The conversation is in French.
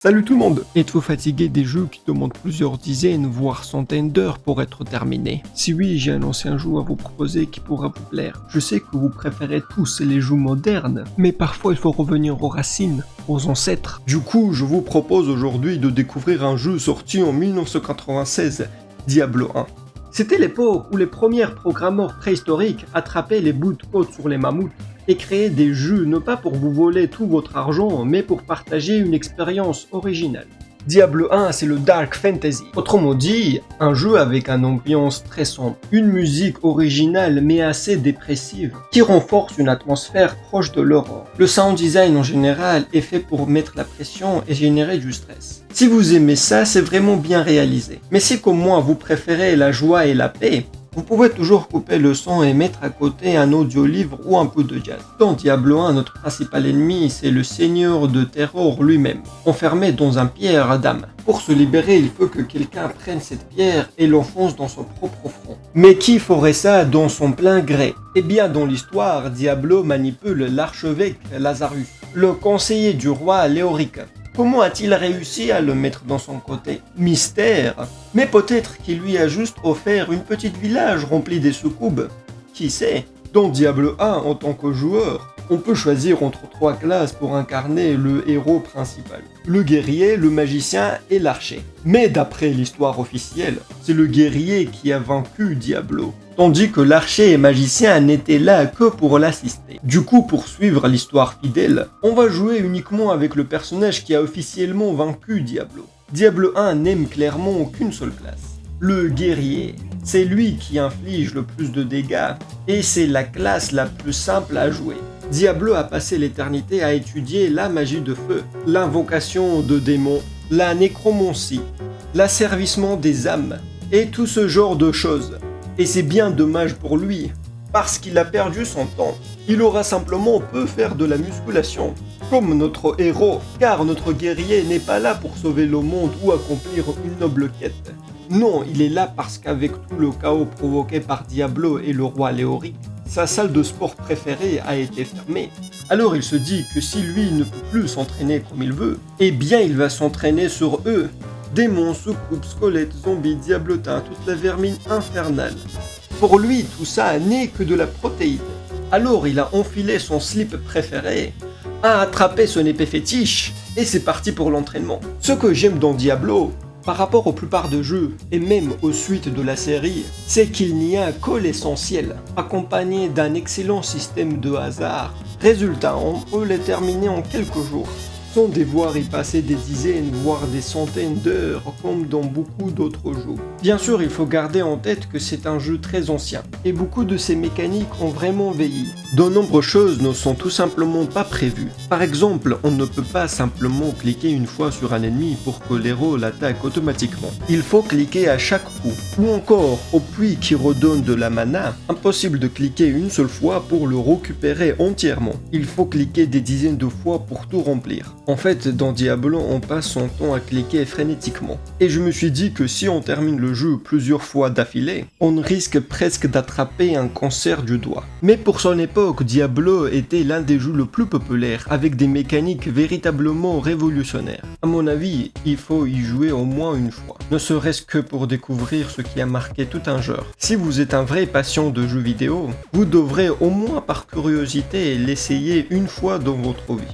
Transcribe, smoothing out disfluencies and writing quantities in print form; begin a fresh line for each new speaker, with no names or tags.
Salut tout le monde! Êtes-vous fatigué des jeux qui demandent plusieurs dizaines, voire centaines d'heures pour être terminés? Si oui, j'ai un ancien jeu à vous proposer qui pourra vous plaire. Je sais que vous préférez tous les jeux modernes, mais parfois il faut revenir aux racines, aux ancêtres. Du coup, je vous propose aujourd'hui de découvrir un jeu sorti en 1996, Diablo 1. C'était l'époque où les premiers programmeurs préhistoriques attrapaient les bouts de code sur les mammouths et créaient des jeux non pas pour vous voler tout votre argent, mais pour partager une expérience originale. Diablo 1, c'est le Dark Fantasy. Autrement dit, un jeu avec une ambiance très sombre, une musique originale mais assez dépressive, qui renforce une atmosphère proche de l'horreur. Le sound design en général est fait pour mettre la pression et générer du stress. Si vous aimez ça, c'est vraiment bien réalisé. Mais si comme moi vous préférez la joie et la paix, vous pouvez toujours couper le son et mettre à côté un audio-livre ou un peu de jazz. Dans Diablo 1, notre principal ennemi, c'est le seigneur de terreur lui-même, enfermé dans un pierre d'âme. Pour se libérer, il faut que quelqu'un prenne cette pierre et l'enfonce dans son propre front. Mais qui ferait ça dans son plein gré? Eh bien, dans l'histoire, Diablo manipule l'archevêque Lazarus, le conseiller du roi Léoric. Comment a-t-il réussi à le mettre dans son côté? Mystère. Mais peut-être qu'il lui a juste offert une petite village remplie des soucoupes. Qui sait? Dans Diablo 1, en tant que joueur, on peut choisir entre 3 classes pour incarner le héros principal. Le guerrier, le magicien et l'archer. Mais d'après l'histoire officielle, c'est le guerrier qui a vaincu Diablo, tandis que l'archer et magicien n'étaient là que pour l'assister. Du coup, pour suivre l'histoire fidèle, on va jouer uniquement avec le personnage qui a officiellement vaincu Diablo. Diablo 1 n'aime clairement qu'une seule classe, le guerrier. C'est lui qui inflige le plus de dégâts et c'est la classe la plus simple à jouer. Diablo a passé l'éternité à étudier la magie de feu, l'invocation de démons, la nécromancie, l'asservissement des âmes et tout ce genre de choses. Et c'est bien dommage pour lui, parce qu'il a perdu son temps. Il aura simplement pu faire de la musculation, comme notre héros, car notre guerrier n'est pas là pour sauver le monde ou accomplir une noble quête. Non, il est là parce qu'avec tout le chaos provoqué par Diablo et le roi Léoric, sa salle de sport préférée a été fermée. Alors il se dit que si lui ne peut plus s'entraîner comme il veut, eh bien il va s'entraîner sur eux. Démons, soucoupes, squelettes, zombies, diablotins, toute la vermine infernale. Pour lui, tout ça n'est que de la protéine. Alors il a enfilé son slip préféré, a attrapé son épée fétiche, et c'est parti pour l'entraînement. Ce que j'aime dans Diablo, par rapport aux plupart de jeux, et même aux suites de la série, c'est qu'il n'y a que l'essentiel, accompagné d'un excellent système de hasard. Résultat, on peut les terminer en quelques jours, sans devoir y passer des dizaines, voire des centaines d'heures, comme dans beaucoup d'autres jeux. Bien sûr, il faut garder en tête que c'est un jeu très ancien, et beaucoup de ses mécaniques ont vraiment vieilli. De nombreuses choses ne sont tout simplement pas prévues. Par exemple, on ne peut pas simplement cliquer une fois sur un ennemi pour que l'héros l'attaque automatiquement. Il faut cliquer à chaque coup. Ou encore, au puits qui redonne de la mana, impossible de cliquer une seule fois pour le récupérer entièrement. Il faut cliquer des dizaines de fois pour tout remplir. En fait, dans Diablo, on passe son temps à cliquer frénétiquement. Et je me suis dit que si on termine le jeu plusieurs fois d'affilée, on risque presque d'attraper un cancer du doigt. Mais pour son époque, Diablo était l'un des jeux le plus populaires, avec des mécaniques véritablement révolutionnaires. À mon avis, il faut y jouer au moins une fois, ne serait-ce que pour découvrir ce qui a marqué tout un genre. Si vous êtes un vrai patient de jeux vidéo, vous devrez au moins par curiosité l'essayer une fois dans votre vie.